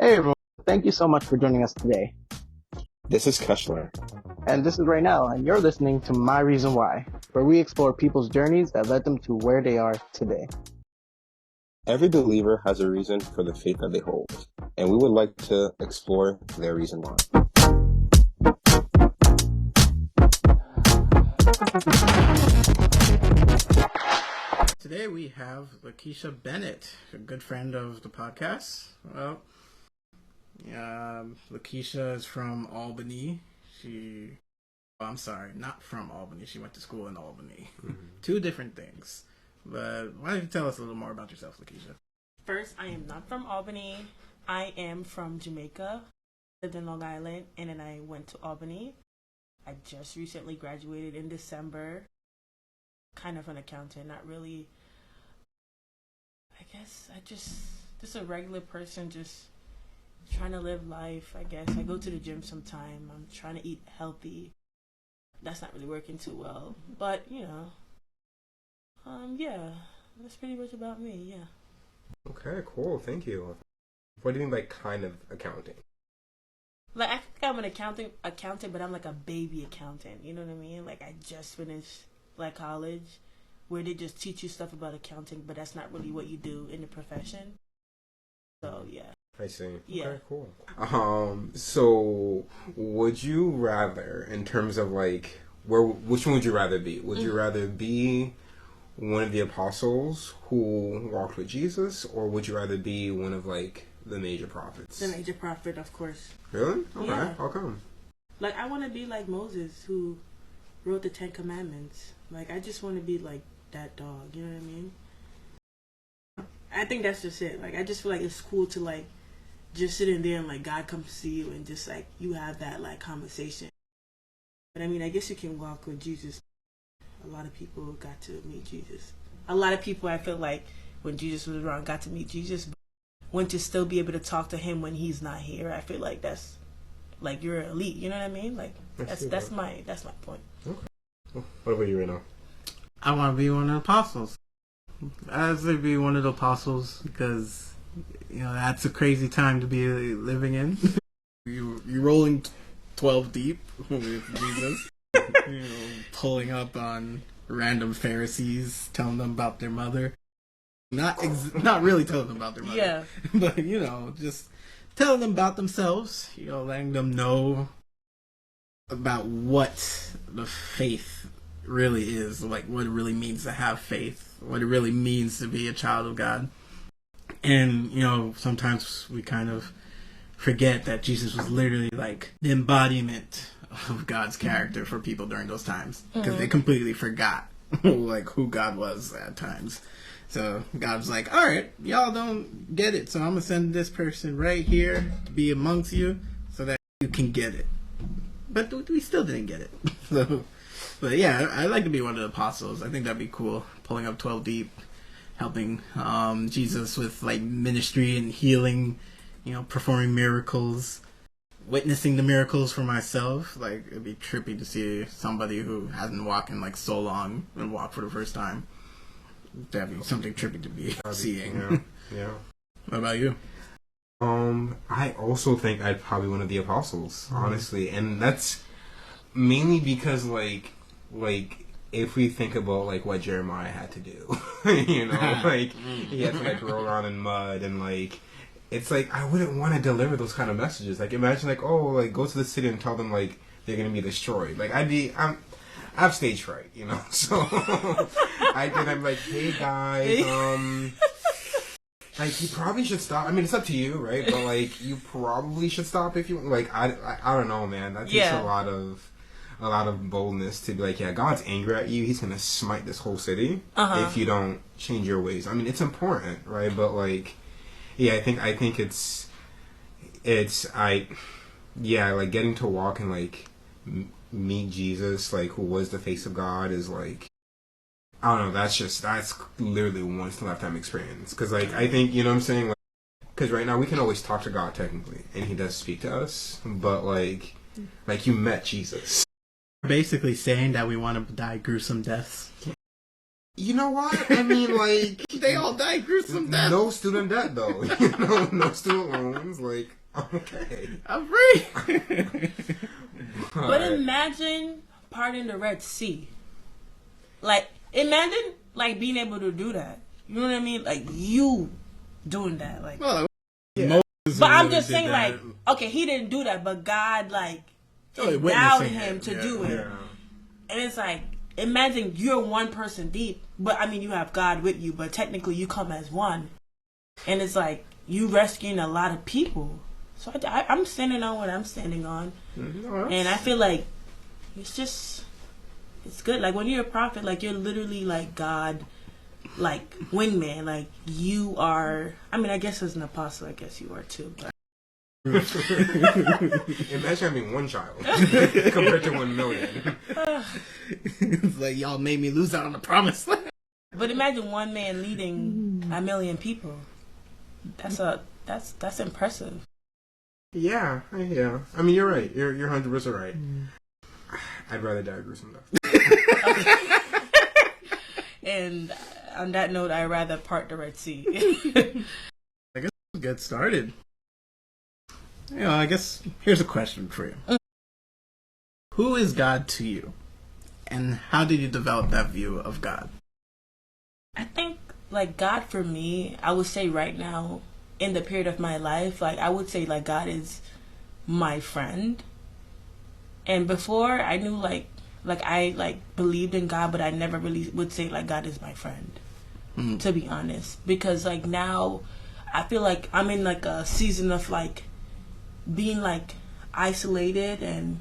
Hey everyone, thank you so much for joining us today. This is Kushler. And this is Right Now, and you're listening to My Reason Why, where we explore people's journeys that led them to where they are today. Every believer has a reason for the faith that they hold, and we would like to explore their reason why. Today we have Lakeisha Bennett, a good friend of the podcast. Well, Lakeisha is from Albany. I'm sorry, not from Albany. She went to school in Albany. Two different things. But why don't you tell us a little more about yourself, Lakeisha? First, I am not from Albany. I am from Jamaica. Lived in Long Island, and then I went to Albany. I just recently graduated in December. Kind of an accountant, not really. I guess I just a regular person, just trying to live life. I guess I go to the gym sometime. I'm trying to eat healthy. That's not really working too well, but yeah, that's pretty much about me. Yeah. Okay, cool. Thank you. What do you mean by kind of accounting? Like, I think I'm an accountant, but I'm like a baby accountant. You know what I mean? Like, I just finished like college, where they just teach you stuff about accounting, but that's not really what you do in the profession. So yeah. I see. Yeah. Okay, cool. So would you rather, in terms of like, which one would you rather be? Would you rather be one of the apostles who walked with Jesus, or would you rather be one of like the major prophets? The major prophet, of course. Really? Okay. Yeah. How come? Like, I want to be like Moses, who wrote the 10 Commandments. Like, I just want to be like that dog. You know what I mean? I think that's just it. Like, I just feel like it's cool to like just sit in there and like God comes to see you and just like you have that like conversation. But I mean, I guess you can walk with Jesus. A lot of people got to meet Jesus. A lot of people, I feel like, when Jesus was around, got to meet Jesus, but want to still be able to talk to him when he's not here. I feel like that's like you're elite. You know what I mean? Like that's my point. Okay. What about you right now? I want to be one of the apostles. I'd say be one of the apostles because, that's a crazy time to be living in. You're rolling 12 deep with Jesus. Pulling up on random Pharisees, telling them about their mother. Not really telling them about their mother. Yeah. But, just telling them about themselves. Letting them know about what the faith really is. Like, what it really means to have faith. What it really means to be a child of God. And, sometimes we kind of forget that Jesus was literally like the embodiment of God's character for people during those times, because they completely forgot like who God was at times. So God's like, all right, y'all don't get it, so I'm gonna send this person right here to be amongst you so that you can get it. But we still didn't get it. But yeah, I'd like to be one of the apostles. I think that'd be cool, pulling up 12 deep, helping Jesus with like ministry and healing, performing miracles, witnessing the miracles for myself. Like, it'd be trippy to see somebody who hasn't walked in like so long and walk for the first time. That'd be something trippy to be seeing. Yeah. What about you? I also think I'd probably one of the apostles, honestly, and that's mainly because like if we think about like what Jeremiah had to do, like he had to like roll around in mud and like. It's like, I wouldn't want to deliver those kind of messages. Like, imagine, like, go to the city and tell them, like, they're going to be destroyed. Like, I have stage fright, So, I'm like, hey, guys, like, you probably should stop. I mean, it's up to you, right? But, like, you probably should stop if you, like, I don't know, man. That takes a lot of boldness to be like, yeah, God's angry at you. He's going to smite this whole city if you don't change your ways. I mean, it's important, right? But, like, yeah, I think like getting to walk and like meet Jesus, like who was the face of God, is like, I don't know. That's literally once in a lifetime experience. Because like I think what I'm saying. Because right now we can always talk to God technically, and He does speak to us. But like you met Jesus. Basically saying that we want to die gruesome deaths. You know what? I mean, like, They all die gruesome death. no student debt though. No student loans. Like, okay. I'm free. But imagine parting the Red Sea. Like, imagine, like, being able to do that. You know what I mean? Like, you doing that. Like, Well, Yeah. but I'm just saying, like, okay, he didn't do that, but God, like, endowed witnessing him it. to Yeah. do it. Yeah. And it's like, imagine you're one person deep, but I mean, you have God with you, but technically you come as one. And it's like, you rescuing a lot of people. So I'm standing on what I'm standing on. And I feel like it's just, it's good. Like, when you're a prophet, like, you're literally like God, like, wingman. Like, you are, I mean, I guess as an apostle, I guess you are too. But Imagine having one child compared to 1 million. It's like y'all made me lose out on the promise. But imagine one man leading 1 million people. That's impressive. Yeah. I mean, you're right. You're 100% right. I'd rather die a gruesome death. And on that note, I'd rather part the Red Sea. I guess we'll get started. You know, I guess here's a question for you. Who is God to you? And how did you develop that view of God? I think, like, God for me, I would say right now, in the period of my life, like, I would say, like, God is my friend. And before, I knew, like, I, like, believed in God, but I never really would say, like, God is my friend, to be honest. Because, like, now, I feel like I'm in, like, a season of, like, being, like, isolated and,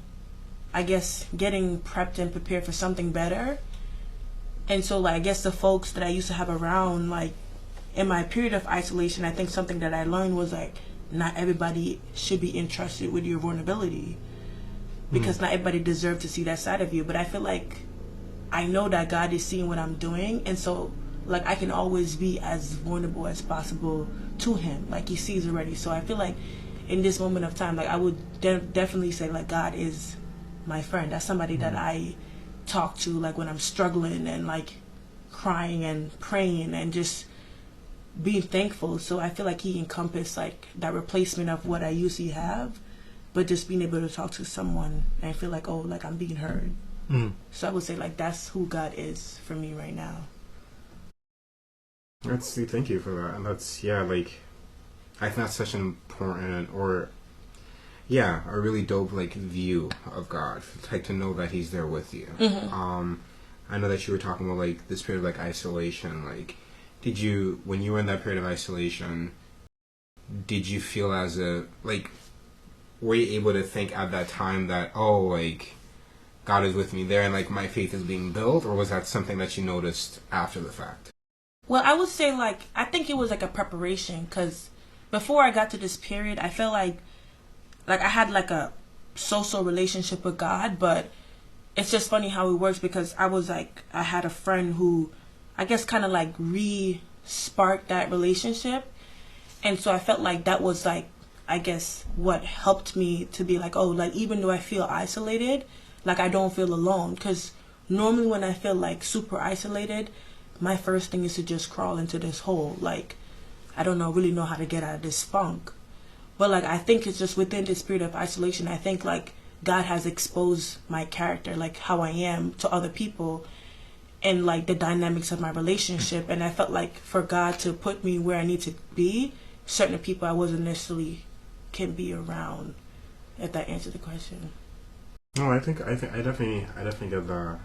I guess, getting prepped and prepared for something better. And so, like, I guess the folks that I used to have around, like, in my period of isolation, I think something that I learned was, like, not everybody should be entrusted with your vulnerability. Because not everybody deserves to see that side of you. But I feel like I know that God is seeing what I'm doing. And so, like, I can always be as vulnerable as possible to him. Like, he sees already. So I feel like in this moment of time, like, I would definitely say, like, God is my friend. That's somebody that I talk to, like, when I'm struggling and, like, crying and praying and just being thankful. So I feel like he encompassed, like, that replacement of what I usually have, but just being able to talk to someone and feel like, oh, like, I'm being heard. So I would say, like, that's who God is for me right now. Thank you for that. And that's, yeah, like, I think that's such an important, or, yeah, a really dope, like, view of God. Like, to know that he's there with you. I know that you were talking about, like, this period of, like, isolation. Like, did you, when you were in that period of isolation, did you feel as a, like, were you able to think at that time that, oh, like, God is with me there and, like, my faith is being built? Or was that something that you noticed after the fact? Well, I would say, like, I think it was, like, a preparation, because before I got to this period, I felt like I had, like, a social relationship with God, but it's just funny how it works, because I was, like, I had a friend who, I guess, kind of, like, re-sparked that relationship, and so I felt like that was, like, I guess, what helped me to be like, oh, like, even though I feel isolated, like, I don't feel alone, because normally when I feel, like, super isolated, my first thing is to just crawl into this hole, like, I don't really know how to get out of this funk. But, like, I think it's just within this period of isolation, I think, like, God has exposed my character, like, how I am to other people and, like, the dynamics of my relationship. And I felt like for God to put me where I need to be, certain people I wasn't necessarily can be around, if that answers the question. No, I definitely get that.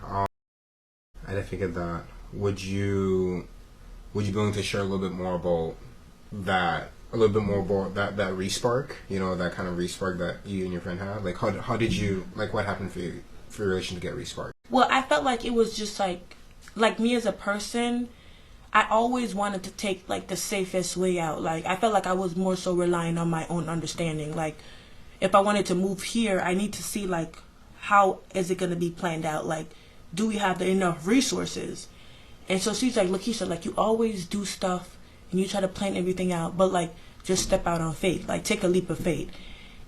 I definitely get that. Would you be willing to share a little bit more about that? A little bit more about that re-spark, you know, that kind of re-spark that you and your friend had? Like, how did you, like, what happened for you, for your relation to get re-sparked? Well, I felt like it was just, like me as a person, I always wanted to take, like, the safest way out. Like, I felt like I was more so relying on my own understanding. Like, if I wanted to move here, I need to see, like, how is it going to be planned out? Like, do we have enough resources? And so she's like, Lakeisha, like, you always do stuff and you try to plan everything out, but, like, just step out on faith. Like, take a leap of faith.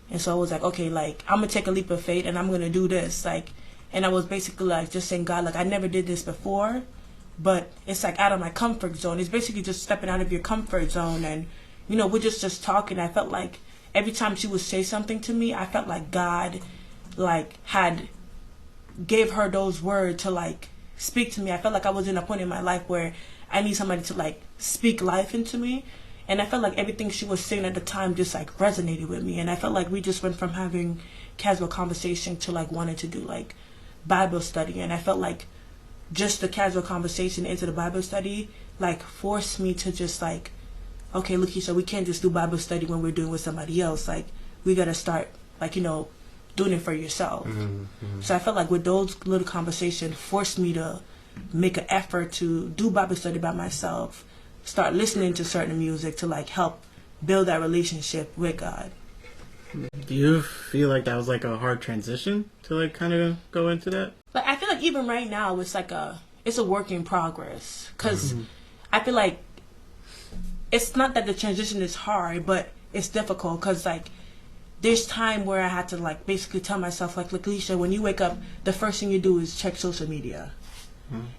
And so I was like, okay, like, I'm going to take a leap of faith and I'm going to do this. Like, and I was basically, like, just saying, God, like, I never did this before. but it's like out of my comfort zone. It's basically just stepping out of your comfort zone, and we're just talking. I felt like every time she would say something to me, I felt like God like had gave her those words to like speak to me. I felt like I was in a point in my life where I need somebody to like speak life into me, and I felt like everything she was saying at the time just like resonated with me. And I felt like we just went from having casual conversation to like wanting to do like Bible study, and I felt like just the casual conversation into the Bible study like forced me to just like, okay, Lakeisha, we can't just do Bible study when we're doing with somebody else. Like, we gotta start like doing it for yourself. So I felt like with those little conversations forced me to make an effort to do Bible study by myself, start listening to certain music to like help build that relationship with God. Do you feel like that was like a hard transition to like kind of go into that? Like, I feel like even right now it's a work in progress, because I feel like it's not that the transition is hard, but it's difficult, because like there's time where I had to like basically tell myself like, Lakeisha, when you wake up, the first thing you do is check social media.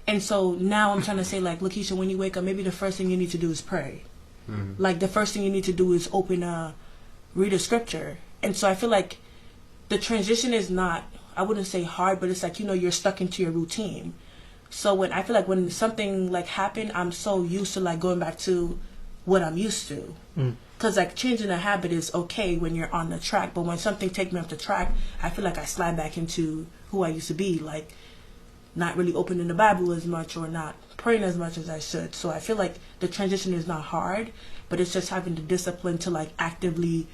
And so now I'm trying to say like, Lakeisha, when you wake up, maybe the first thing you need to do is pray. Like the first thing you need to do is read a scripture. And so I feel like the transition is not, I wouldn't say hard, but it's like, you're stuck into your routine. So when something like happened, I'm so used to like going back to what I'm used to. Because like changing a habit is okay when you're on the track, but when something takes me off the track, I feel like I slide back into who I used to be, like not really opening the Bible as much or not praying as much as I should. So I feel like the transition is not hard, but it's just having the discipline to like actively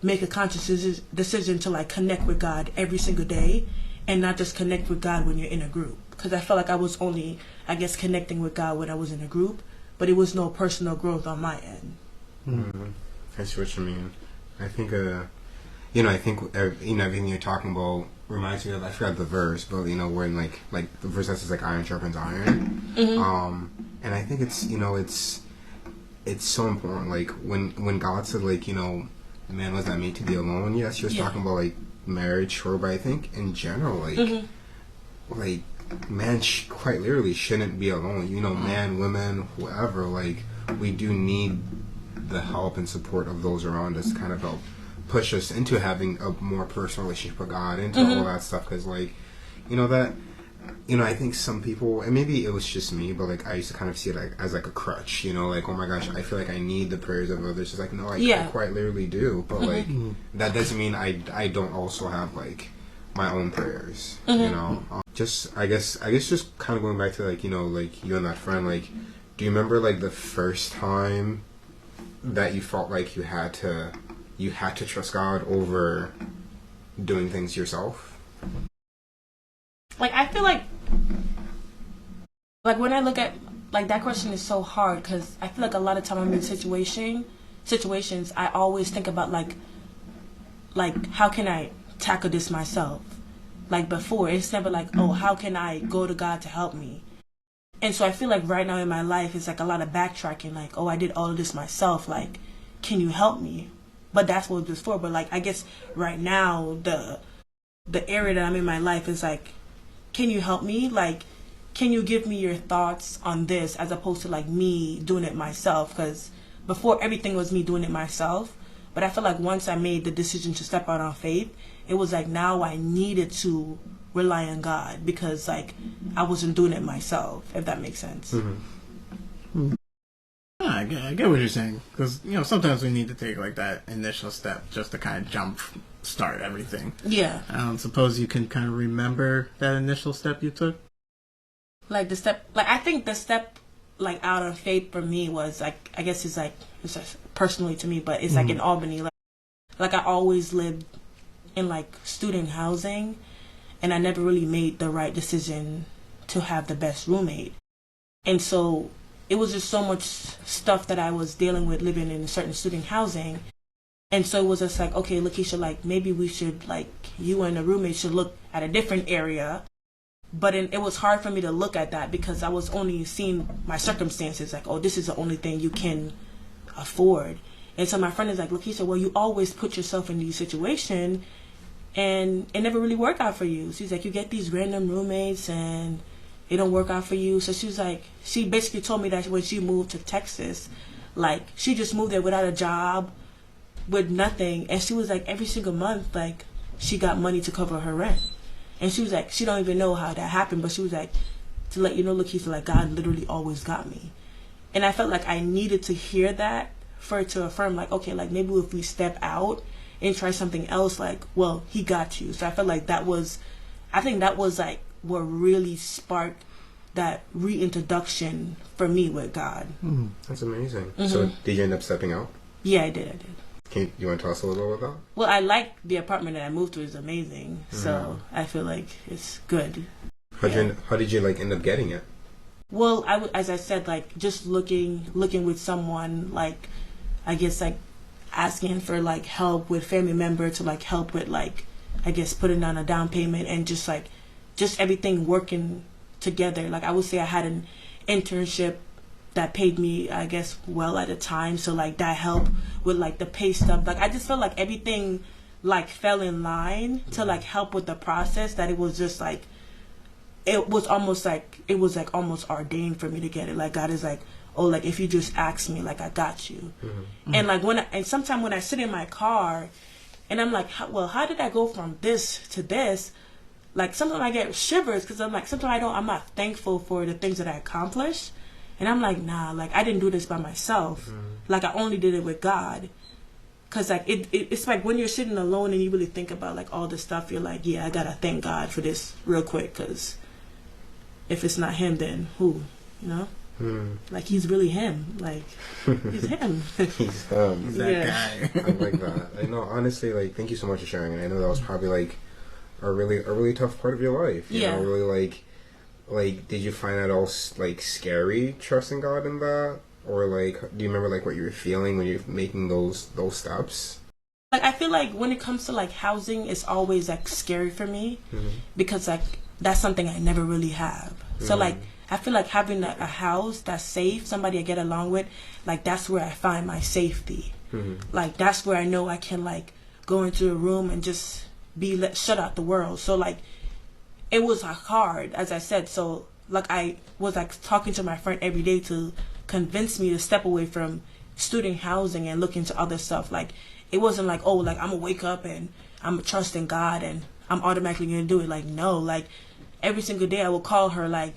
make a conscious decision to like connect with God every single day, and not just connect with God when you're in a group. Because I felt like I was only, I guess, connecting with God when I was in a group, but it was no personal growth on my end. I see what you mean. I think, I think everything you're talking about reminds me of, I forgot the verse, but when like the verse that says like iron sharpens iron. And I think it's so important. Like when God said like man was not made to be alone. Yes, he was talking about like marriage, sure, but I think in general like man quite literally shouldn't be alone. Man, women, whoever, like we do need the help and support of those around us to kind of help push us into having a more personal relationship with God, into all that stuff. Because like I think some people, and maybe it was just me, but like I used to kind of see it like as like a crutch, like, oh my gosh, I feel like I need the prayers of others. It's like, no, I quite literally do, but like that doesn't mean I don't also have like my own prayers. Just I guess just kind of going back to like like you and that friend, like, do you remember like the first time that you felt like you had to trust God over doing things yourself? Like, I feel like when I look at, like, that question is so hard, because I feel like a lot of time I'm in situations, I always think about, like, how can I tackle this myself? Like, before, it's never like, oh, how can I go to God to help me? And so I feel like right now in my life, it's like a lot of backtracking, like, oh, I did all of this myself, like, can you help me? But that's what it was for. But, like, I guess right now, the area that I'm in my life is like, can you help me? Like, can you give me your thoughts on this, as opposed to like me doing it myself? Because before, everything was me doing it myself. But I feel like once I made the decision to step out on faith, it was like now I needed to rely on God, because like I wasn't doing it myself, if that makes sense. I get what you're saying, because sometimes we need to take like that initial step just to kind of start everything. Yeah. Suppose you can kind of remember that initial step you took. Like the step, like I think the step like out of faith for me was like, I guess it's just personally to me, but it's like in Albany. Like I always lived in like student housing, and I never really made the right decision to have the best roommate. And so it was just so much stuff that I was dealing with living in a certain student housing. And so it was just like, okay, Lakeisha, like maybe we should, like, you and the roommate should look at a different area. But it was hard for me to look at that, because I was only seeing my circumstances, like, oh, this is the only thing you can afford. And so my friend is like, Lakeisha, well, you always put yourself in these situations, and it never really worked out for you. She's like, you get these random roommates, and they don't work out for you. So she was like, she basically told me that when she moved to Texas, like she just moved there without a job, with nothing, and she was like, every single month, like she got money to cover her rent. And she was like, she don't even know how that happened, but she was like, to let you know, Lakeisha, like God literally always got me. And I felt like I needed to hear that for it to affirm, like, okay, like maybe if we step out and try something else, like, well, he got you. So I felt like I think that was like what really sparked that reintroduction for me with God. That's amazing. So did you end up stepping out? Yeah, I did. You want to tell us a little about that? Well, I like the apartment that I moved to. Is amazing. So I feel like it's good. How did you like end up getting it? Well, as I said, like just looking with someone, like I guess like asking for like help with family member to like help with like I guess putting down a down payment and just everything working together. Like I would say I had an internship that paid me, I guess, well at the time. So like that helped with like the pay stuff. Like I just felt like everything like fell in line to like help with the process, that it was just like it was almost almost ordained for me to get it. Like God is like, oh, like if you just ask me, like I got you. And like sometimes when I sit in my car and I'm like, how did I go from this to this? Like sometimes I get shivers because I'm like, sometimes I'm not thankful for the things that I accomplished. And I'm like, nah, like I didn't do this by myself. Like I only did it with God. Cause like it's like when you're sitting alone and you really think about like all the stuff, you're like, yeah, I gotta thank God for this real quick. Cause if it's not him, then who? You know? Like he's really him. Like he's him. He's him. He's that guy. I like that. I know. Honestly, like thank you so much for sharing. And I know that was probably like a really tough part of your life. You know, really like did you find that all like scary trusting God in that, or like do you remember like what you were feeling when you're making those steps? Like I feel like when it comes to like housing, it's always like scary for me because like that's something I never really have. So like I feel like having a house that's safe, somebody I get along with, like that's where I find my safety. Like that's where I know I can like go into a room and just be shut out the world. So like it was hard, as I said. So like I was like talking to my friend every day to convince me to step away from student housing and look into other stuff. Like it wasn't like, oh, like I'm gonna wake up and I'm trusting God and I'm automatically gonna do it. Like no, like every single day I will call her like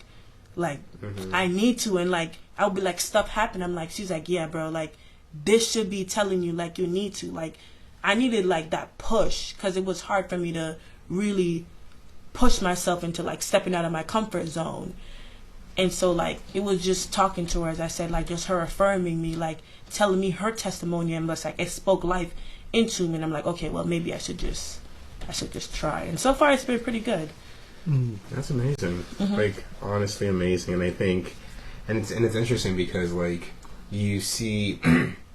I need to, and like I'll be like stuff happen. I'm like, she's like, yeah, bro, like this should be telling you like you need to. Like I needed like that push because it was hard for me to really push myself into like stepping out of my comfort zone. And so like it was just talking to her, as I said, like just her affirming me, like telling me her testimony, and like it spoke life into me. And I'm like, okay, well maybe I should just try. And so far it's been pretty good. That's amazing. Like honestly amazing. And I think and it's interesting because like you see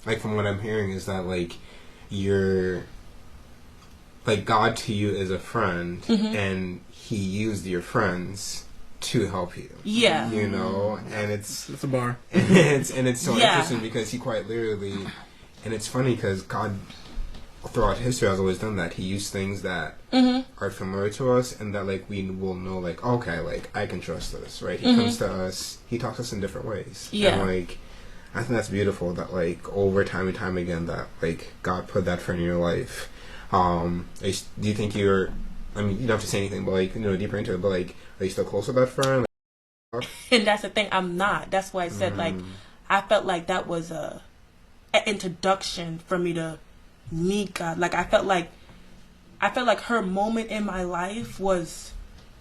like from what I'm hearing is that like you're like God to you is a friend and he used your friends to help you. Yeah. You know, and it's a bar. And it's so interesting because he quite literally, and it's funny because God throughout history has always done that. He used things that are familiar to us and that like we will know like, okay, like I can trust this, right? He comes to us, he talks to us in different ways. Yeah. And like I think that's beautiful that like over time and time again that like God put that friend in your life. Do you think I mean, you don't have to say anything, but like, you know, deeper into it, but like, are you still close with that friend? And that's the thing, I'm not. That's why I said like, I felt like that was an introduction for me to meet God. Like I felt like her moment in my life was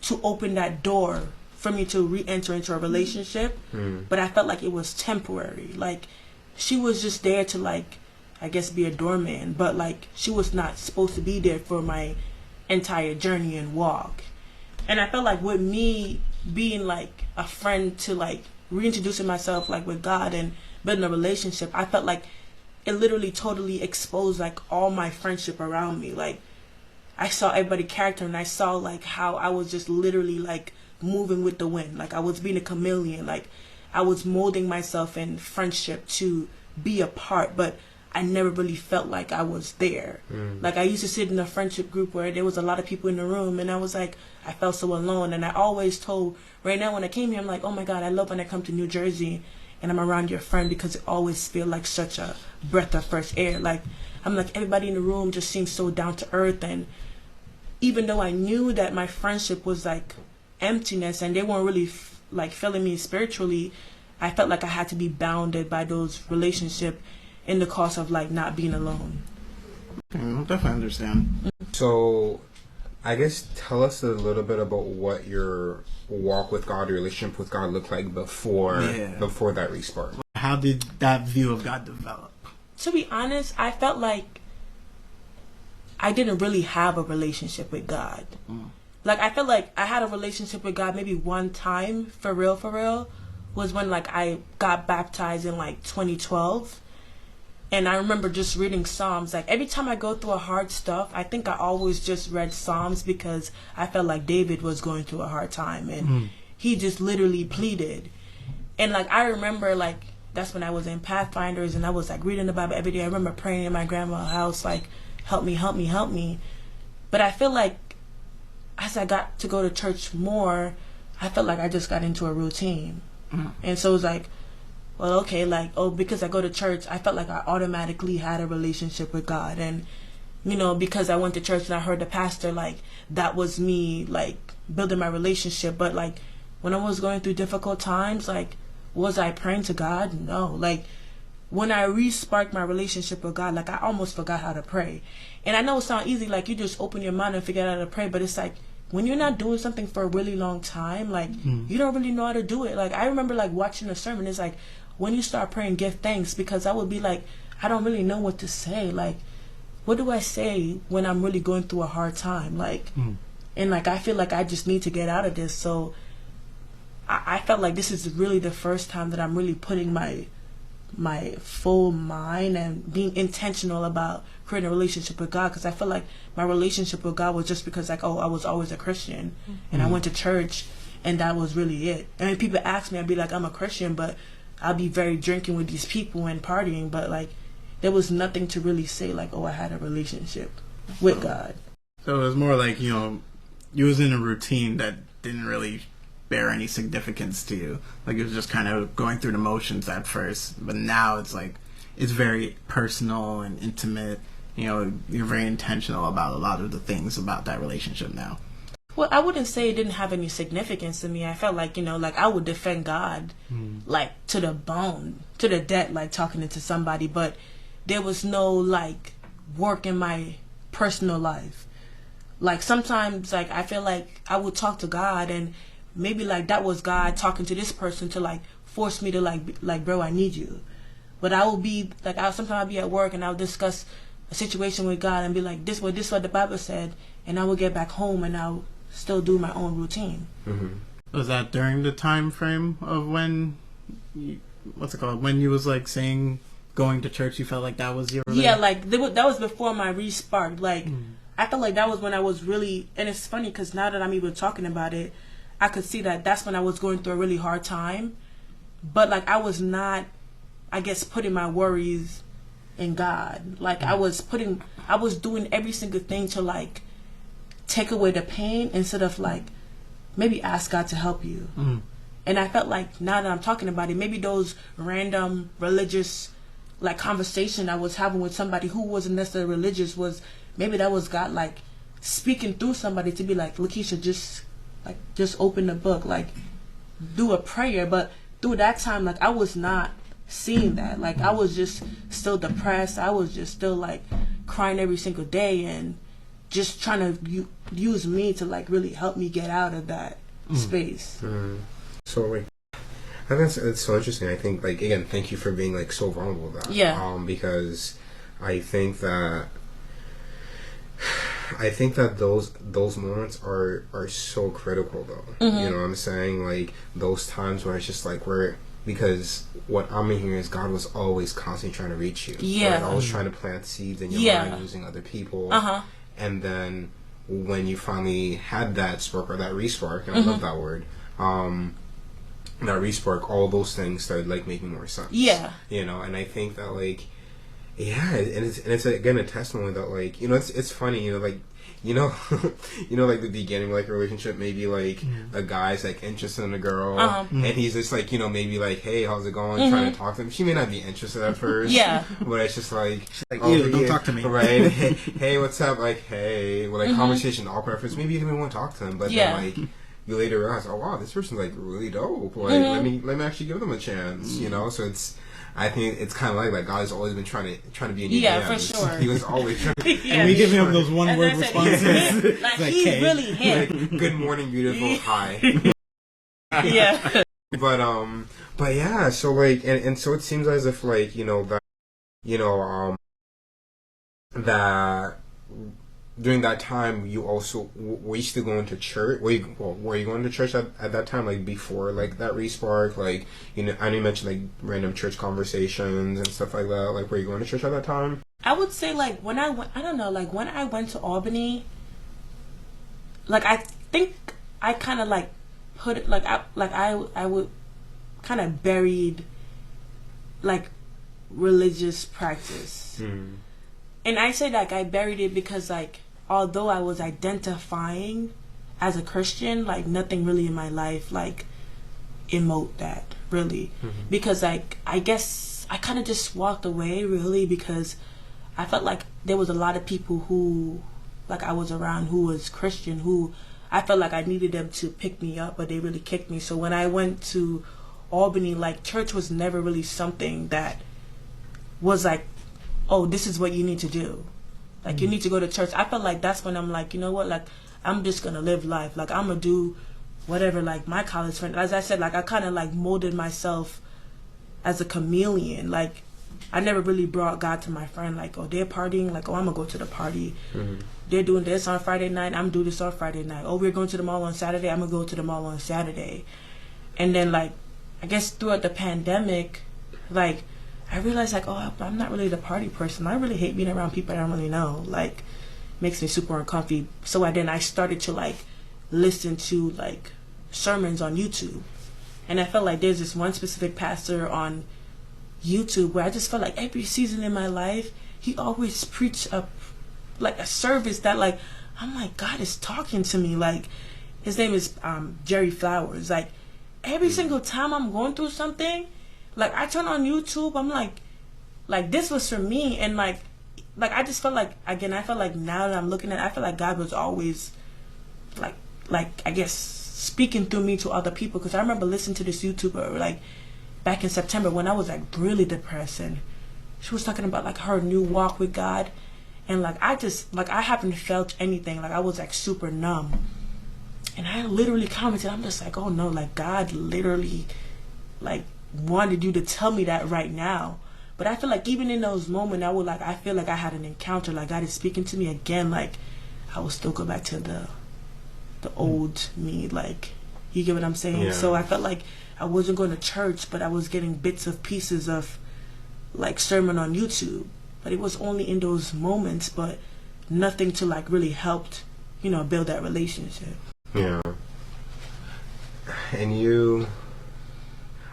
to open that door for me to re-enter into a relationship. But I felt like it was temporary. Like she was just there to like, I guess be a doorman, but like she was not supposed to be there for my entire journey and walk. And I felt like with me being like a friend to like reintroducing myself like with God and building a relationship, I felt like it literally totally exposed like all my friendship around me. Like I saw everybody's character and I saw like how I was just literally like moving with the wind. Like I was being a chameleon. Like I was molding myself in friendship to be a part, but I never really felt like I was there. Like, I used to sit in a friendship group where there was a lot of people in the room, and I was like, I felt so alone. And I always told, right now when I came here, I'm like, oh my God, I love when I come to New Jersey and I'm around your friend, because it always feels like such a breath of fresh air. Like, I'm like, everybody in the room just seems so down to earth. And even though I knew that my friendship was like emptiness and they weren't really like filling me spiritually, I felt like I had to be bounded by those relationships in the cost of like not being alone. I definitely understand. So, I guess tell us a little bit about what your walk with God, your relationship with God looked like before that respark. How did that view of God develop? To be honest, I felt like I didn't really have a relationship with God. Like, I felt like I had a relationship with God maybe one time, for real, was when like I got baptized in like 2012. And I remember just reading Psalms. Like, every time I go through a hard stuff, I think I always just read Psalms because I felt like David was going through a hard time. And he just literally pleaded. And, like, I remember, like, that's when I was in Pathfinders and I was, like, reading the Bible every day. I remember praying in my grandma's house, like, help me, help me, help me. But I feel like as I got to go to church more, I felt like I just got into a routine. And so it was like, well, okay, like, oh, because I go to church, I felt like I automatically had a relationship with God. And, you know, because I went to church and I heard the pastor, like, that was me, like, building my relationship. But, like, when I was going through difficult times, like, was I praying to God? No. Like, when I re-sparked my relationship with God, like, I almost forgot how to pray. And I know it sounds easy, like, you just open your mind and figure out how to pray, but it's like, when you're not doing something for a really long time, like, you don't really know how to do it. Like, I remember, like, watching a sermon, it's like, when you start praying, give thanks, because I would be like, I don't really know what to say. Like, what do I say when I'm really going through a hard time? Like, and like, I feel like I just need to get out of this. So I felt like this is really the first time that I'm really putting my full mind and being intentional about creating a relationship with God, because I feel like my relationship with God was just because, like, oh, I was always a Christian and I went to church and that was really it. And when people ask me, I'd be like, I'm a Christian, but I'll be very drinking with these people and partying, but like there was nothing to really say like, oh, I had a relationship with God. So it was more like, you know, you was in a routine that didn't really bear any significance to you. Like, it was just kind of going through the motions at first, but now it's like, it's very personal and intimate. You know, you're very intentional about a lot of the things about that relationship now. Well, I wouldn't say it didn't have any significance to me. I felt like, you know, like I would defend God, like to the bone, to the death, like talking to somebody, but there was no like work in my personal life. Like, sometimes, like, I feel like I would talk to God and maybe like that was God talking to this person to like force me to like, bro, I need you. But I would be like, sometimes I'd be at work and I would discuss a situation with God and be like, this is what the Bible said, and I would get back home and I would still do my own routine. Was that during the time frame of when when you was like saying going to church, you felt like that was your yeah, like that was before my respark. Like, I felt like that was when I was really, and it's funny because now that I'm even talking about it, I could see that that's when I was going through a really hard time, but like I was not, I guess, putting my worries in God. Like, I was doing every single thing to like take away the pain instead of like maybe ask God to help you. And I felt like now that I'm talking about it, maybe those random religious like conversation I was having with somebody who wasn't necessarily religious was maybe that was God like speaking through somebody to be like, Lakeisha, just open the book, like do a prayer. But through that time, like I was not seeing that. Like I was just still depressed. I was just still like crying every single day and just trying to use me to like really help me get out of that space. So like, I think it's so interesting. I think, like, again, thank you for being like so vulnerable with that. Yeah. Because I think that those moments are so critical though. You know what I'm saying? Like those times where it's just like because what I'm hearing is God was always constantly trying to reach you. Yeah. Right? Always trying to plant seeds in your mind using other people. And then when you finally had that spark or that respark, and I love that word, that respark, all those things started like making more sense. Yeah. You know, and I think that like Yeah, and it's again a testimony that, like, it's funny, like, like the beginning, like, a relationship, maybe like a guy's like interested in a girl, and he's just like, maybe like, hey, how's it going? Trying to talk to him. She may not be interested at first, but it's just like, ew, don't talk to me, right? Hey, what's up? Like, hey, well, like conversation awkward. Maybe you didn't want to talk to him, but then like you later realize, oh wow, this person's like really dope. Like, let me actually give them a chance, So I think it's kind of like God has always been trying to be in your DMs. For sure. He was always trying to and we give him those one word responses. Like he's hey. really him. Like, good morning, beautiful, hi. Yeah. But yeah, so like, and so it seems as if, like, that during that time you also were you still going to church? Were you going to church at that time, like before like that respark? Like, I know you mentioned like random church conversations and stuff like that. Like, were you going to church at that time? I would say like when I went, I don't know, like when I went to Albany, like I think I kind of like put it I would kind of buried like religious practice. And I say like I buried it because like although I was identifying as a Christian, like nothing really in my life like emote that really, because like I guess I kind of just walked away really because I felt like there was a lot of people who like I was around who was Christian who I felt like I needed them to pick me up, but they really kicked me. So when I went to Albany, like church was never really something that was like, oh, this is what you need to do. Like, you need to go to church. I felt like that's when I'm like, you know what? Like, I'm just going to live life. Like, I'm going to do whatever, like, my college friend. As I said, like, I kind of, like, molded myself as a chameleon. Like, I never really brought God to my friend. Like, oh, they're partying. Like, oh, I'm going to go to the party. They're doing this on Friday night. I'm doing this on Friday night. Oh, we're going to the mall on Saturday. I'm going to go to the mall on Saturday. And then, like, I guess throughout the pandemic, like, I realized, like, oh, I'm not really the party person. I really hate being around people I don't really know. Like, makes me super uncomfy. So I started to, like, listen to, like, sermons on YouTube. And I felt like there's this one specific pastor on YouTube where I just felt like every season in my life, he always preached a service that, like, I'm like, God is talking to me. Like, his name is Jerry Flowers. Like, every single time I'm going through something, like, I turn on YouTube, I'm like, this was for me. And, like, I just felt like, again, I felt like now that I'm looking at it, I feel like God was always, like I guess, speaking through me to other people. Because I remember listening to this YouTuber, like, back in September when I was, like, really depressed. And she was talking about, like, her new walk with God. And, like, I haven't felt anything. Like, I was, like, super numb. And I literally commented, I'm just like, oh, no, like, God literally, like, wanted you to tell me that right now. But I feel like even in those moments, I feel like I had an encounter, like God is speaking to me again. Like I will still go back to the old me. Like, you get what I'm saying? Yeah. So I felt like I wasn't going to church, but I was getting bits of pieces of like sermon on YouTube. But it was only in those moments, but nothing to like really helped, build that relationship. Yeah. And you.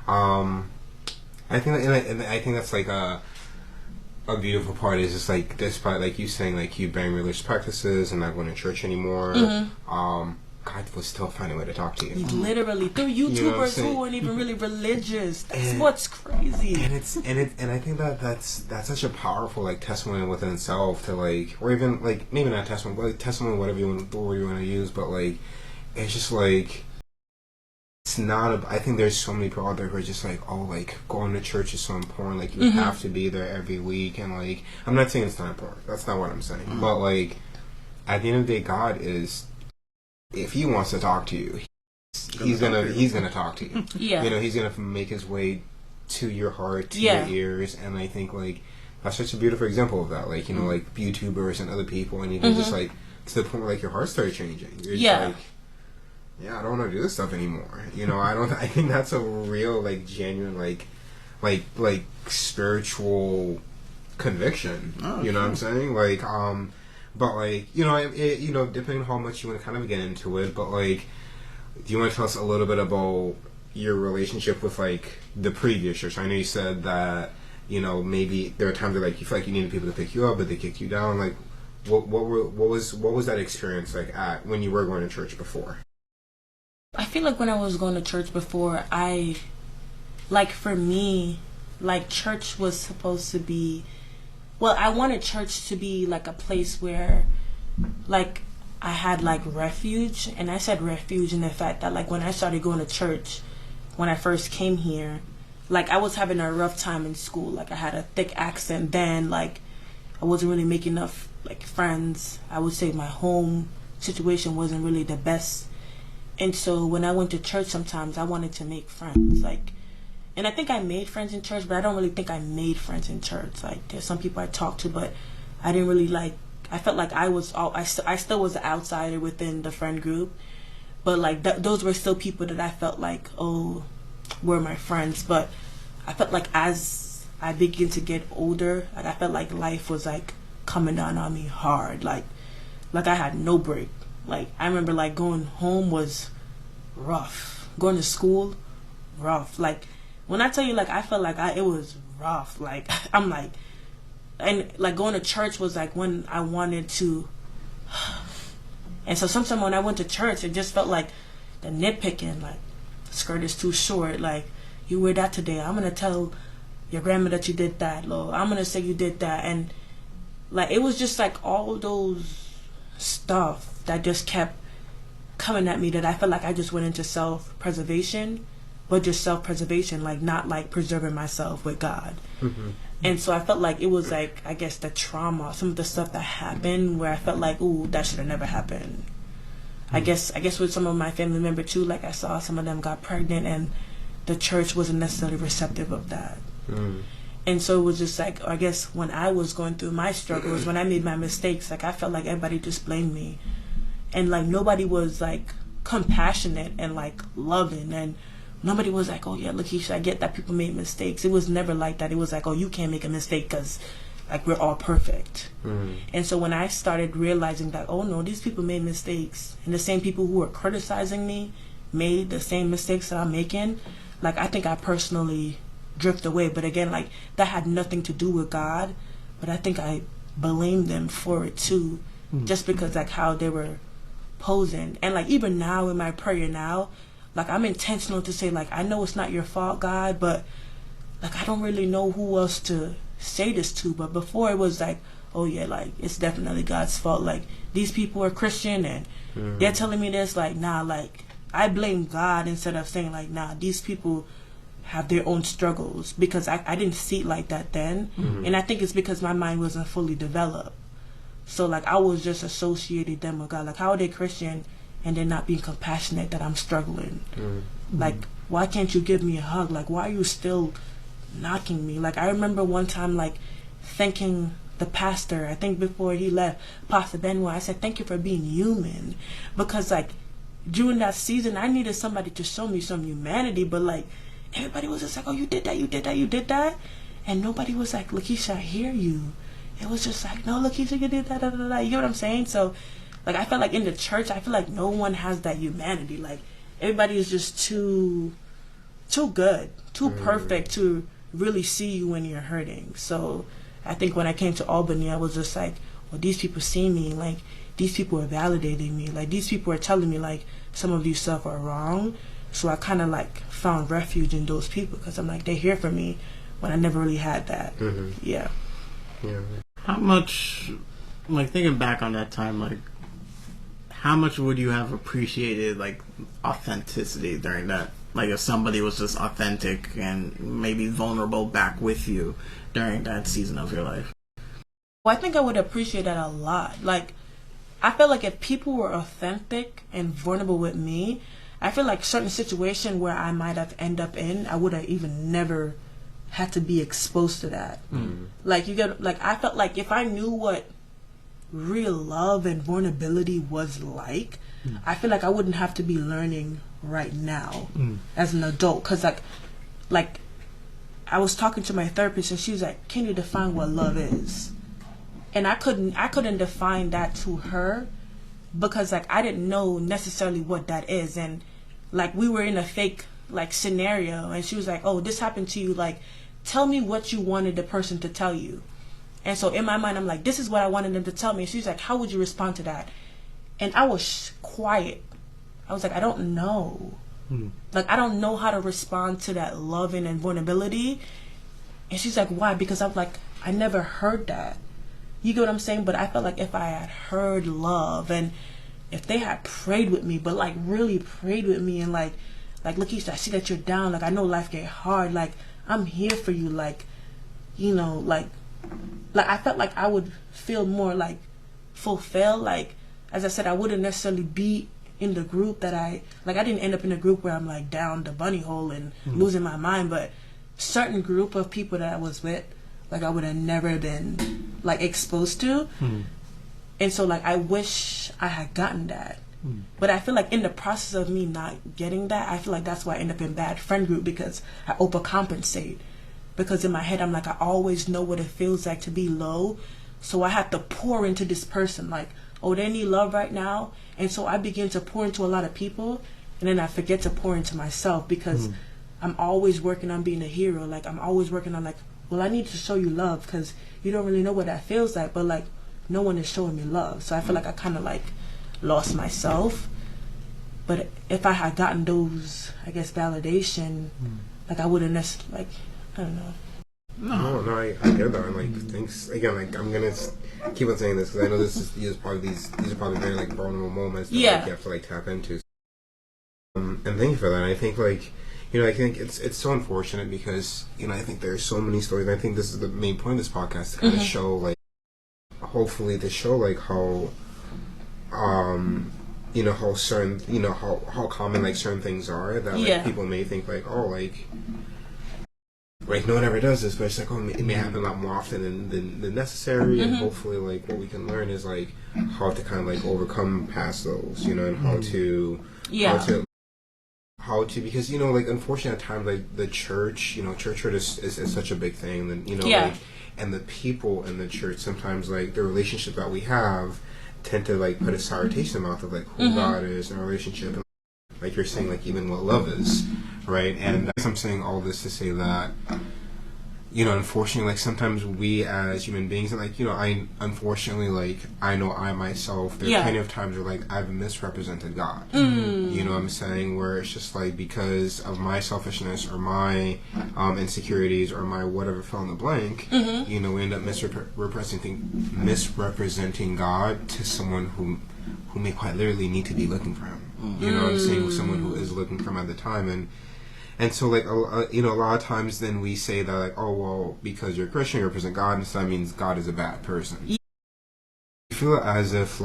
I think I think that's like a beautiful part is just like despite like you saying like you burying religious practices and not going to church anymore, God was still finding a way to talk to you. Literally through YouTubers who weren't even really religious. That's what's crazy. And I think that's such a powerful like testimony within itself to like, or even like maybe not testimony, but like testimony, whatever you want to use, but like it's just like. It's not I think there's so many people out there who are just like, oh, like going to church is so important, like you have to be there every week, and like I'm not saying it's not important, that's not what I'm saying, but like at the end of the day, God is, if he wants to talk to you, he's gonna talk to you. Yeah. He's gonna make his way to your heart, to your ears, and I think like that's such a beautiful example of that, like like YouTubers and other people, and even just like to the point where like your heart started changing. You're just like, yeah, I don't want to do this stuff anymore. I think that's a real, like, genuine, like spiritual conviction. Oh, you know what I'm saying? Like, but like, depending on how much you want to kind of get into it, but like, do you want to tell us a little bit about your relationship with like the previous church? I know you said that you know, maybe there are times where like you feel like you needed people to pick you up, but they kick you down. Like, what was that experience like at when you were going to church before? I feel like when I was going to church before, for me, like church was supposed to be, well, I wanted church to be like a place where, like, I had like refuge. And I said refuge in the fact that like when I started going to church, when I first came here, like I was having a rough time in school. Like I had a thick accent then, like I wasn't really making enough like friends. I would say my home situation wasn't really the best. And so when I went to church, sometimes I wanted to make friends, like, and I think I made friends in church, but I don't really think I made friends in church. Like there's some people I talked to, but I didn't really like, I felt like I still was the outsider within the friend group, but like those were still people that I felt like, oh, were my friends. But I felt like as I began to get older, like I felt like life was like coming down on me hard, like I had no break. Like I remember like going home was rough, going to school rough. Like when I tell you, like I felt like it was rough. Like I'm like, and like going to church was like when I wanted to. And so sometimes when I went to church, it just felt like the nitpicking, like skirt is too short, like you wear that today, I'm gonna tell your grandma that you did that, Lord, I'm gonna say you did that. And like it was just like all those stuff that just kept coming at me, that I felt like I just went into self-preservation, but just self-preservation, like not like preserving myself with God. Mm-hmm. And so I felt like it was like, I guess the trauma, some of the stuff that happened where I felt like, ooh, that should have never happened. I guess with some of my family members too, like I saw some of them got pregnant and the church wasn't necessarily receptive of that. And so it was just like, I guess when I was going through my struggles, when I made my mistakes, like I felt like everybody just blamed me. And like nobody was like compassionate and like loving, and nobody was like, oh yeah, Lakeisha, I get that people made mistakes. It was never like that. It was like, oh, you can't make a mistake because like we're all perfect. And so when I started realizing that, oh no, these people made mistakes, and the same people who were criticizing me made the same mistakes that I'm making, like I think I personally drift away. But again, like that had nothing to do with God, but I think I blamed them for it too, just because like how they were posing. And like even now in my prayer now, like I'm intentional to say like, I know it's not your fault, God, but like I don't really know who else to say this to. But before it was like, oh yeah, like it's definitely God's fault, like these people are Christian and they're telling me this, like nah, like I blame God instead of saying like, nah, these people have their own struggles, because I didn't see it like that then. And I think it's because my mind wasn't fully developed. So like I was just associating them with God. Like how are they Christian and they're not being compassionate that I'm struggling? Like why can't you give me a hug? Like why are you still knocking me? Like I remember one time like thanking the pastor, I think before he left, Pastor Benoit, I said thank you for being human, because like during that season I needed somebody to show me some humanity. But like everybody was just like, oh, you did that, you did that, you did that, and nobody was like, Lakeisha, I hear you. It was just like, no, Lakeisha, you did that, da, da, da. You know what I'm saying? So like I felt like in the church, I feel like no one has that humanity. Like everybody is just too good, too perfect to really see you when you're hurting. So I think when I came to Albany, I was just like, well, these people see me, like these people are validating me, like these people are telling me like some of these stuff are wrong. So I kind of like found refuge in those people, because I'm like, they're here for me when I never really had that. Yeah. How much, like thinking back on that time, like how much would you have appreciated like authenticity during that? Like if somebody was just authentic and maybe vulnerable back with you during that season of your life? Well, I think I would appreciate that a lot. Like I feel like if people were authentic and vulnerable with me, I feel like certain situation where I might have end up in, I would have even never had to be exposed to that. Like you get, like I felt like if I knew what real love and vulnerability was like, I feel like I wouldn't have to be learning right now as an adult. Because like I was talking to my therapist and she was like, can you define what love is? And I couldn't define that to her, because like I didn't know necessarily what that is. And like we were in a fake like scenario, and she was like, oh, this happened to you like tell me what you wanted the person to tell you. And so in my mind, I'm like, this is what I wanted them to tell me. And she's like, how would you respond to that? And I was quiet. I was like, I don't know. Like, I don't know how to respond to that loving and vulnerability. And she's like, why? Because I'm like, I never heard that. You get what I'm saying? But I felt like if I had heard love, and if they had prayed with me, but like really prayed with me, and like Lakeisha, I see that you're down. Like, I know life get hard. Like, I'm here for you. Like, you know, like I felt like I would feel more like fulfilled. Like, as I said, I wouldn't necessarily be in the group that I didn't end up in a group where I'm like down the bunny hole and losing my mind, but certain group of people that I was with, like, I would have never been like exposed to. And so like I wish I had gotten that. But I feel like in the process of me not getting that, I feel like that's why I end up in bad friend group, because I overcompensate. Because in my head I'm like, I always know what it feels like to be low, so I have to pour into this person, like, oh, they need love right now. And so I begin to pour into a lot of people, and then I forget to pour into myself, because I'm always working on being a hero. Like, I'm always working on like, well, I need to show you love because you don't really know what that feels like, but like no one is showing me love. So I feel like I kind of like lost myself. But if I had gotten those, I guess, validation, like I wouldn't necessarily, like, I don't know. No, I get that. And like, thanks again. Like, I'm gonna keep on saying this because I know these are probably very like vulnerable moments that like, you have to like tap into. And thank you for that. And I think like, you know, I think it's so unfortunate because, you know, I think there's so many stories. And I think this is the main point of this podcast, to kind of show like, hopefully to show like how, you know, how certain, you know, how common like certain things are that like people may think like, oh, like no one ever does this, but it's like, oh, it may happen a lot more often than necessary. And hopefully like what we can learn is like how to kind of like overcome past those, you know, and how to because, you know, like, unfortunately at times like the church, you know, church hurt is such a big thing. And, you know, like, and the people in the church, sometimes like the relationship that we have tend to like put a sour taste in the mouth of like who God is in a relationship, and like you're saying, like even what love is, right? And I'm saying all this to say that, you know, unfortunately, like sometimes we as human beings, and like, you know, I unfortunately, like, I know I myself, there are plenty of times where like I've misrepresented God. You know what I'm saying? Where it's just like, because of my selfishness or my insecurities or my whatever fill in the blank, you know, we end up misrepresenting God to someone who may quite literally need to be looking for him. You know what I'm saying? Someone who is looking for him at the time. And so, like, you know, a lot of times then we say that, like, oh, well, because you're a Christian, you represent God, and so that means God is a bad person. Do you feel as if,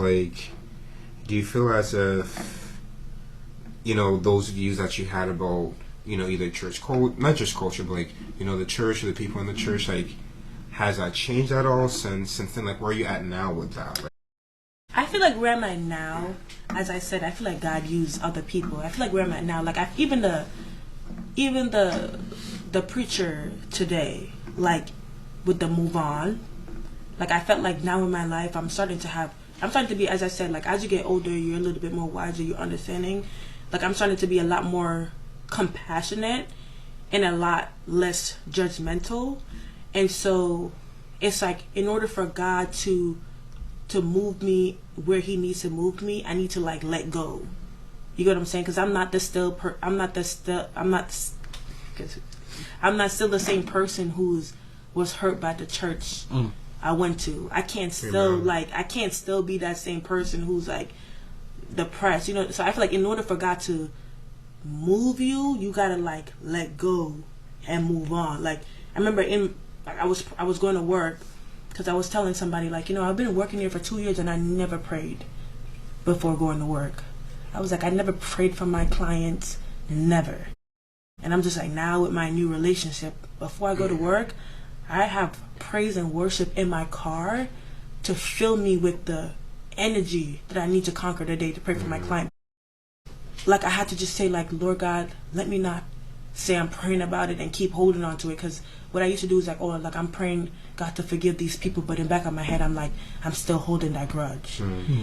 you know, those views that you had about, you know, either church, not just culture, but, like, you know, the church or the people in the church, like, has that changed at all since then? Like, where are you at now with that? Like, I feel like where I'm at now, as I said, I feel like God used other people. I feel like where I'm at now, like, even the preacher today, like, with the move on, like, I felt like now in my life I'm starting to be, as I said, like, as you get older, you're a little bit more wiser, you're understanding. Like, I'm starting to be a lot more compassionate and a lot less judgmental. And so it's like, in order for God to move me where he needs to move me, I need to like let go. You get what I'm saying? Because I'm not still the same person was hurt by the church I went to. I can't still be that same person who's like depressed. You know, so I feel like in order for God to move you, you gotta like let go and move on. Like, I remember I was going to work, because I was telling somebody, like, you know, I've been working here for 2 years and I never prayed before going to work. I was like, I never prayed for my clients, never. And I'm just like, now with my new relationship, before I go to work, I have praise and worship in my car to fill me with the energy that I need to conquer the day to pray for my client. Like, I had to just say, like, Lord God, let me not say I'm praying about it and keep holding on to it, because what I used to do is like, oh, like, I'm praying God to forgive these people, but in the back of my head I'm like, I'm still holding that grudge.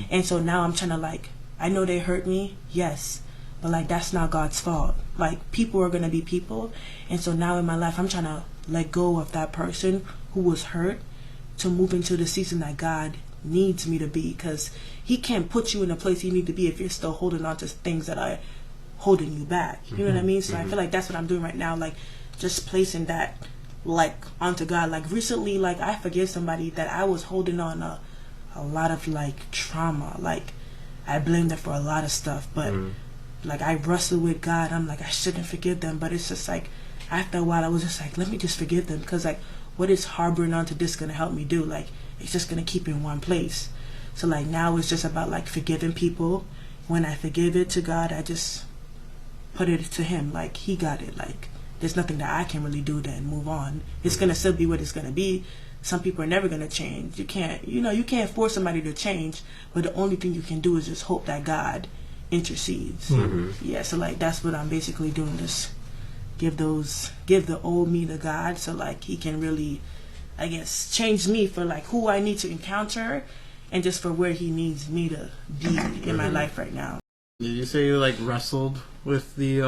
And so now I'm trying to, like, I know they hurt me, yes, but like, that's not God's fault. Like, people are gonna be people. And so now in my life I'm trying to let go of that person who was hurt to move into the season that God needs me to be, because he can't put you in a place you need to be if you're still holding on to things that are holding you back. You know what I mean? So I feel like that's what I'm doing right now, like just placing that like onto God. Like recently, like I forgive somebody that I was holding on a lot of like trauma. Like I blamed them for a lot of stuff, but like I wrestled with God. I'm like, I shouldn't forgive them, but it's just like after a while I was just like, let me just forgive them, because like what is harboring onto this gonna help me do? Like it's just gonna keep in one place. So like now it's just about like forgiving people. When I forgive it to God, I just put it to him, like he got it. Like there's nothing that I can really do to move on. It's gonna still be what it's gonna be. Some people are never gonna change. You can't force somebody to change, but the only thing you can do is just hope that God intercedes. Yeah, so like that's what I'm basically doing, just give the old me to God, so like he can really, I guess, change me for like who I need to encounter and just for where he needs me to be in my life right now. Did you say you like wrestled with the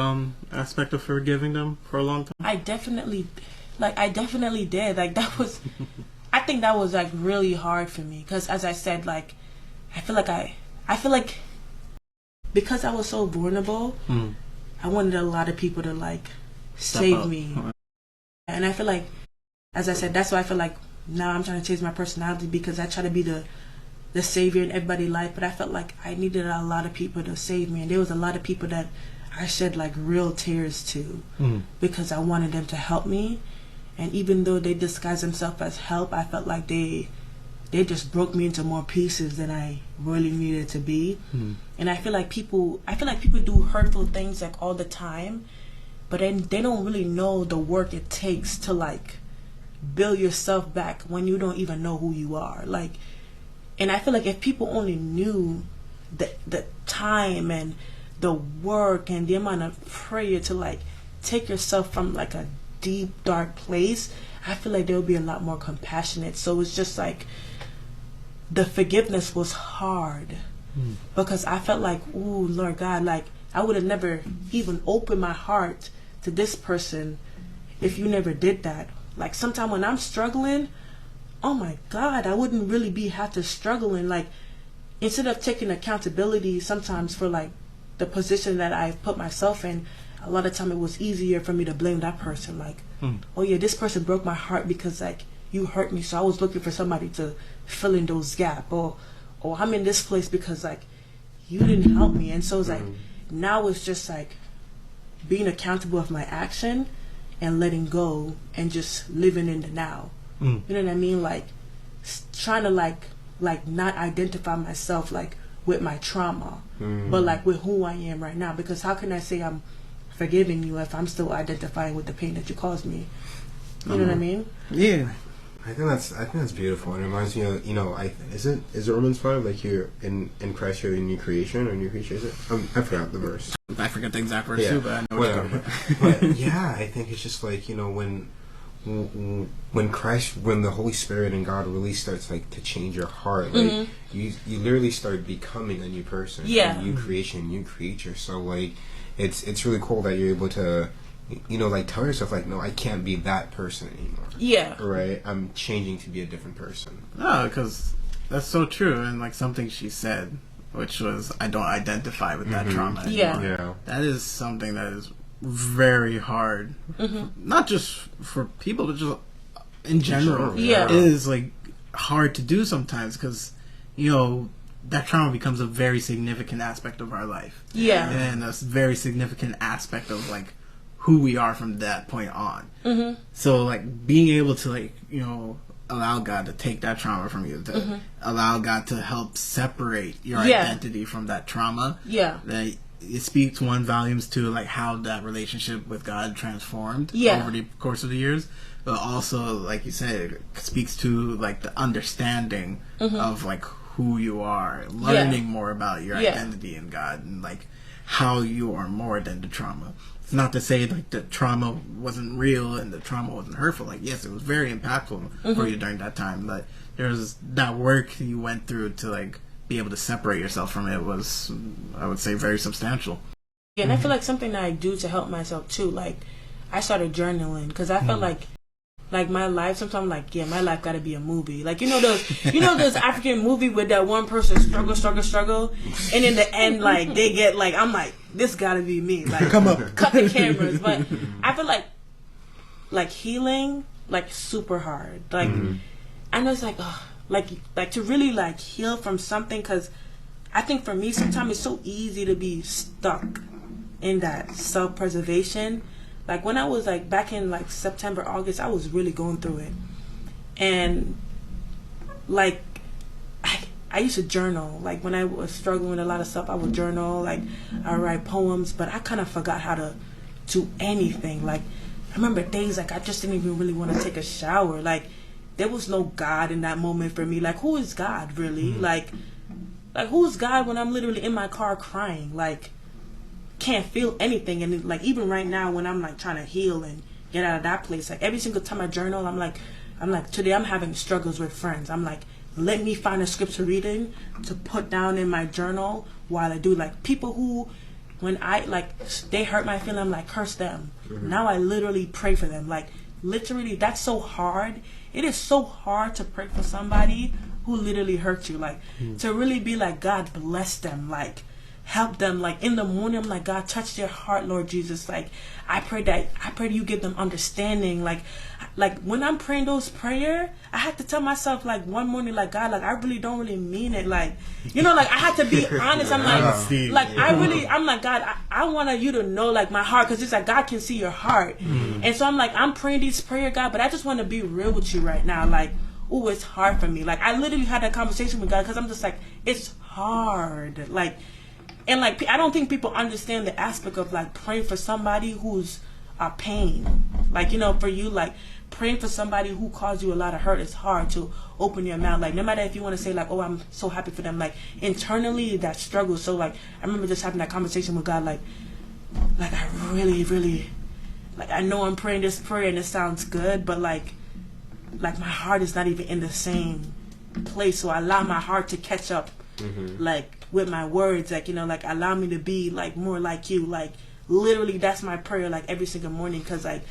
aspect of forgiving them for a long time? I definitely did. Like that was, I think that was like really hard for me, because as I said, like I feel like because I was so vulnerable, I wanted a lot of people to like save me, and I feel like, as I said, that's why I feel like now I'm trying to change my personality, because I try to be the savior in everybody's life, but I felt like I needed a lot of people to save me, and there was a lot of people that I shed like real tears to, because I wanted them to help me, and even though they disguised themselves as help, I felt like they just broke me into more pieces than I really needed to be. And I feel like people do hurtful things like all the time, but then they don't really know the work it takes to like build yourself back when you don't even know who you are. Like, and I feel like if people only knew the time and the work and the amount of prayer to like take yourself from like a deep dark place, I feel like they'll be a lot more compassionate. So it's just like the forgiveness was hard, because I felt like, ooh, Lord God, like I would have never even opened my heart to this person if you never did that. Like sometimes when I'm struggling, oh my God, I wouldn't really have to struggling. Like instead of taking accountability sometimes for like the position that I've put myself in, a lot of time it was easier for me to blame that person. Like, oh yeah, this person broke my heart because like you hurt me, so I was looking for somebody to fill in those gaps, or I'm in this place because like you didn't help me. And so it's like now it's just like being accountable of my action and letting go and just living in the now. You know what I mean? Like trying to like not identify myself like with my trauma, but like with who I am right now. Because how can I say I'm forgiving you if I'm still identifying with the pain that you caused me? You know what I mean? Yeah. I think that's beautiful. And it reminds me of, is it Romans 5, like you're in Christ, you're a new creation or new creature, is it? I forgot the verse. I forget the exact verse too, but I know what you're talking about. But yeah, I think it's just like, when the Holy Spirit and God really starts like to change your heart, like you literally start becoming a new person, a new creation, a new creature. So like it's really cool that you're able to like tell yourself like, no, I can't be that person anymore. Yeah. Right? I'm changing to be a different person. No, because that's so true. And like something she said, which was, I don't identify with that trauma anymore. Yeah. That is something that is very hard. Not just for people, but just in general. It is like hard to do sometimes, because, that trauma becomes a very significant aspect of our life. Yeah. And a very significant aspect of like who we are from that point on. So like being able to like, allow God to take that trauma from you, to allow God to help separate your identity from that trauma. That it speaks volumes to like how that relationship with God transformed over the course of the years. But also, like you said, it speaks to like the understanding of like who you are, learning more about your identity in God, and like how you are more than the trauma. It's not to say like the trauma wasn't real and the trauma wasn't hurtful. Like, yes, it was very impactful for you during that time, but there's that work you went through to like be able to separate yourself from it was, I would say, very substantial. And I feel like something that I do to help myself too, like I started journaling, because I felt like like my life, sometimes I'm like, yeah, my life gotta be a movie. Like, those African movie with that one person struggle, and in the end, like, they get, like, I'm like, this gotta be me. Like, Come up. cut the cameras. But I feel like healing, like, super hard. Like, I know it's like, like to really, like, heal from something, because I think for me, sometimes it's so easy to be stuck in that self-preservation. Like, when I was, like, back in, like, September, August, I was really going through it. And, like, I used to journal. Like, when I was struggling with a lot of stuff, I would journal. Like, I would write poems. But I kind of forgot how to do anything. Like, I remember days, like, I just didn't even really want to take a shower. Like, there was no God in that moment for me. Like, who is God, really? Like, who is God when I'm literally in my car crying? Like, can't feel anything. And like, even right now when I'm like trying to heal and get out of that place, like every single time I journal, I'm like today I'm having struggles with friends. I'm like, let me find a scripture reading to put down in my journal while I do. Like, people who, when I, like, they hurt my feeling, I'm like, curse them. Now I literally pray for them. Like, literally, that's so hard. It is so hard to pray for somebody who literally hurt you. Like, to really be like, God bless them, like, help them. Like, in the morning, I'm like, God, touch their heart, Lord Jesus. Like, I pray that you give them understanding. Like when I'm praying those prayer, I had to tell myself, like, one morning, like, God, like, I really don't really mean it. Like, like, I had to be honest. I'm like, I'm like, God, I want you to know, like, my heart, because it's like, God can see your heart. And so I'm like, I'm praying these prayer, God, but I just want to be real with you right now. Like, oh, it's hard for me. Like, I literally had that conversation with God, because I'm just like, it's hard. Like, and like, I don't think people understand the aspect of like praying for somebody who's a pain. Like, for you, like, praying for somebody who caused you a lot of hurt, it's hard to open your mouth. Like, no matter if you want to say like, oh, I'm so happy for them, like, internally that struggle. So like, I remember just having that conversation with God, like I really, really, like, I know I'm praying this prayer and it sounds good, but like my heart is not even in the same place. So I allow my heart to catch up, like, with my words, like, like, allow me to be like more like you. Like, literally, that's my prayer, like, every single morning, because like,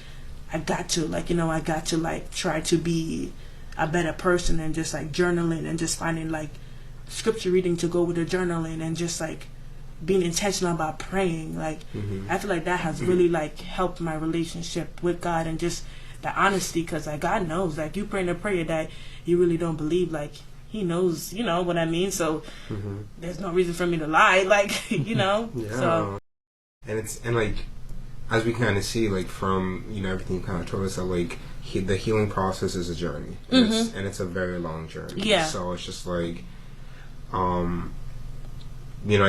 I got to, like, I got to, like, try to be a better person, and just like journaling and just finding like scripture reading to go with the journaling, and just like being intentional about praying. Like, I feel like that has really like helped my relationship with God, and just the honesty, because like, God knows, like, you praying a prayer that you really don't believe, like, He knows, what I mean? So there's no reason for me to lie, like, Yeah. So, and like, as we kind of see, like, from everything you kind of told us, that like the healing process is a journey, and it's a very long journey. Yeah. So it's just like, I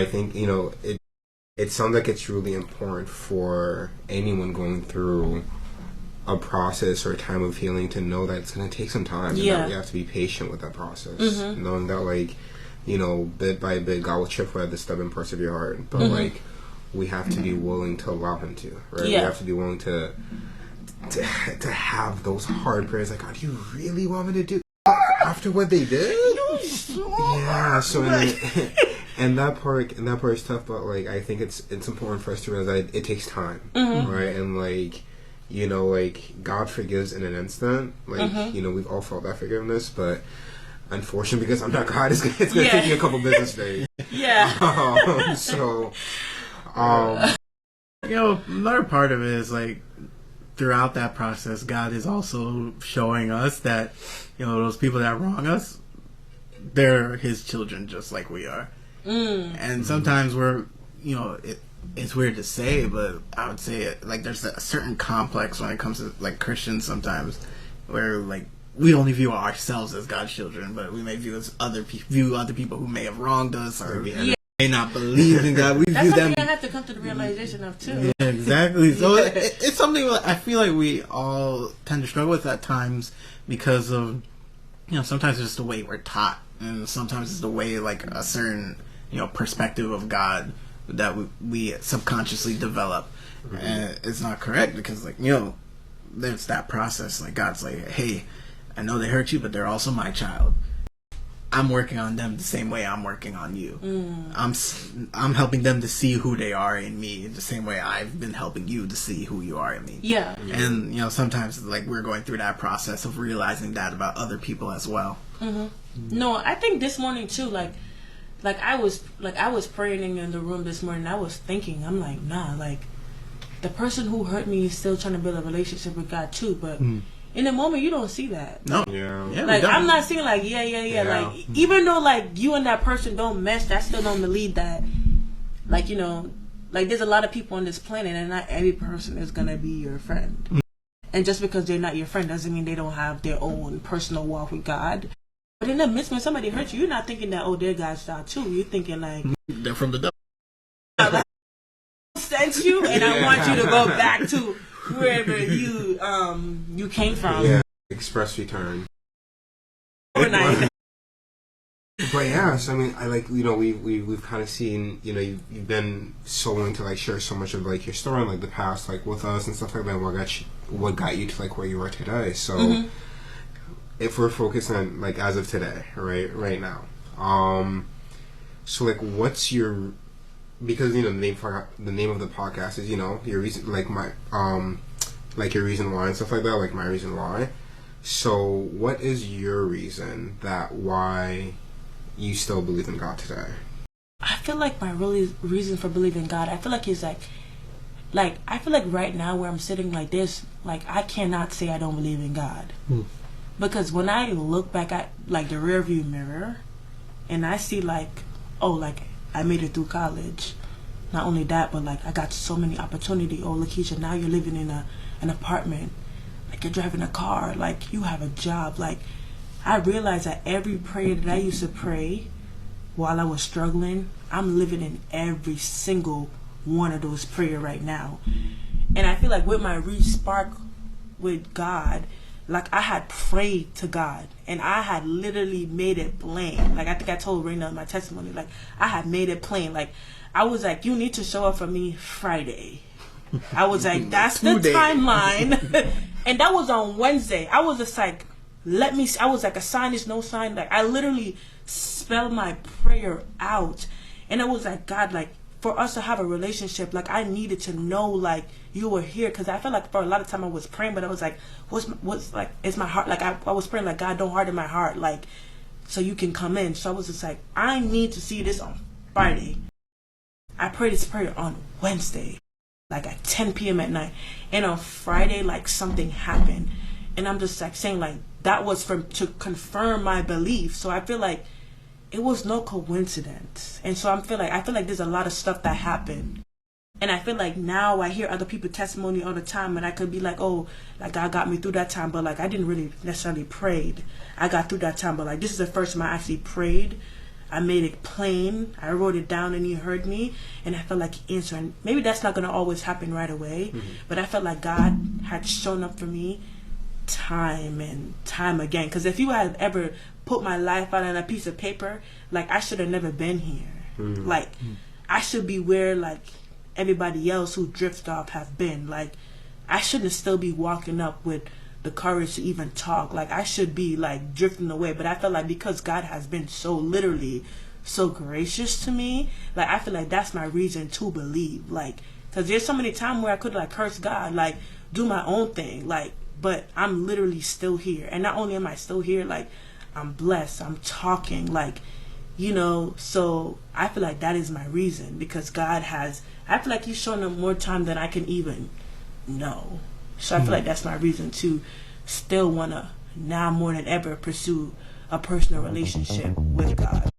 think it sounds like it's really important for anyone going through a process or a time of healing to know that it's going to take some time. Yeah. And that we have to be patient with that process. Knowing that, like, bit by bit, God will chip away at the stubborn parts of your heart. But, like, we have to be willing to allow Him to, right? Yeah. We have to be willing to have those hard prayers. Like, God, do you really want me to do after what they did? Yeah, so... And that part is tough, but, like, I think it's important for us to realize that it takes time, right? And, like, like, God forgives in an instant. Like, we've all felt that forgiveness, but unfortunately, because I'm not God, it's gonna take me a couple business days. Yeah. Another part of it is like, throughout that process, God is also showing us that, those people that wrong us, they're His children just like we are. And sometimes we're, it's weird to say, but I would say it, like, there's a certain complex when it comes to like Christians sometimes, where like we only view ourselves as God's children, but we may view other people who may have wronged us or may not believe in God. We that's view something them. I have to come to the realization of too. Yeah, exactly. So it's something that I feel like we all tend to struggle with at times, because of sometimes it's just the way we're taught, and sometimes it's the way, like, a certain perspective of God that we subconsciously develop, and it's not correct, because like there's that process. Like, God's like, hey, I know they hurt you, but they're also my child. I'm working on them the same way I'm working on you. I'm helping them to see who they are in me the same way I've been helping you to see who you are in me. Yeah. And sometimes like we're going through that process of realizing that about other people as well. No, I think this morning too, like I was praying in the room this morning. I was thinking, I'm like, nah, like the person who hurt me is still trying to build a relationship with God too, but in the moment you don't see that. No. Yeah. Like I'm not seeing like yeah. Like even though like you and that person don't mesh, I still don't believe that. Like like there's a lot of people on this planet, and not every person is gonna be your friend. And just because they're not your friend doesn't mean they don't have their own personal walk with God. But in the midst, when somebody hurts you, you're not thinking that they're God's child too. You're thinking like They're from the devil. sent you, and I want you to go back to wherever you came from. Yeah. Express return. Overnight. But yeah, so I mean, I like we've kind of seen you've been so willing to like share so much of like your story and like the past like with us and stuff like that. What got you to like where you are today? So if we're focused on like as of today, right now, so like what's your, because the name of the podcast is your reason, like my like your reason why and stuff like that, like my reason why. So what is your reason that why you still believe in God today? I feel like my really reason for believing God, I feel like is like I feel like right now where I'm sitting like this, like I cannot say I don't believe in God. Because when I look back at like the rearview mirror and I see like, oh, like I made it through college. Not only that, but like I got so many opportunity. Oh, Lakeisha, now you're living in an apartment. Like you're driving a car. Like you have a job. Like I realized that every prayer that I used to pray while I was struggling, I'm living in every single one of those prayers right now. And I feel like with my re-spark with God, like I had prayed to God and I had literally made it plain. Like I think I told Raina in my testimony, like I had made it plain. Like I was like, you need to show up for me Friday. I was like, that's the timeline. And that was on Wednesday. I was just like, I was like, a sign is no sign. Like I literally spelled my prayer out. And I was like, God, like for us to have a relationship, like I needed to know like you were here, because I felt like for a lot of time I was praying, but I was like, what's like, is my heart, like I was praying like, God, don't harden my heart, like so you can come in. So I was just like, I need to see this on Friday. I prayed this prayer on Wednesday, like at 10 p.m. at night, and on Friday like something happened, and I'm just like saying like that was to confirm my belief. So I feel like it was no coincidence. And so I feel like there's a lot of stuff that happened. And I feel like now I hear other people's testimony all the time, and I could be like, oh, like God got me through that time, but like I didn't really necessarily prayed. I got through that time, but like this is the first time I actually prayed. I made it plain. I wrote it down and he heard me, and I felt like he answered. And maybe that's not going to always happen right away, but I felt like God had shown up for me time and time again. Because if you had ever put my life out on a piece of paper, like I should have never been here. Like I should be where like everybody else who drifted off have been. Like I shouldn't still be walking up with the courage to even talk. Like I should be like drifting away. But I feel like because God has been so literally so gracious to me, like I feel like that's my reason to believe. Like because there's so many times where I could like curse God, like do my own thing, like, but I'm literally still here. And not only am I still here, like I'm blessed, I'm talking, like, so I feel like that is my reason, because God has, I feel like he's shown up more time than I can even know. So I feel like that's my reason to still want to, now more than ever, pursue a personal relationship with God.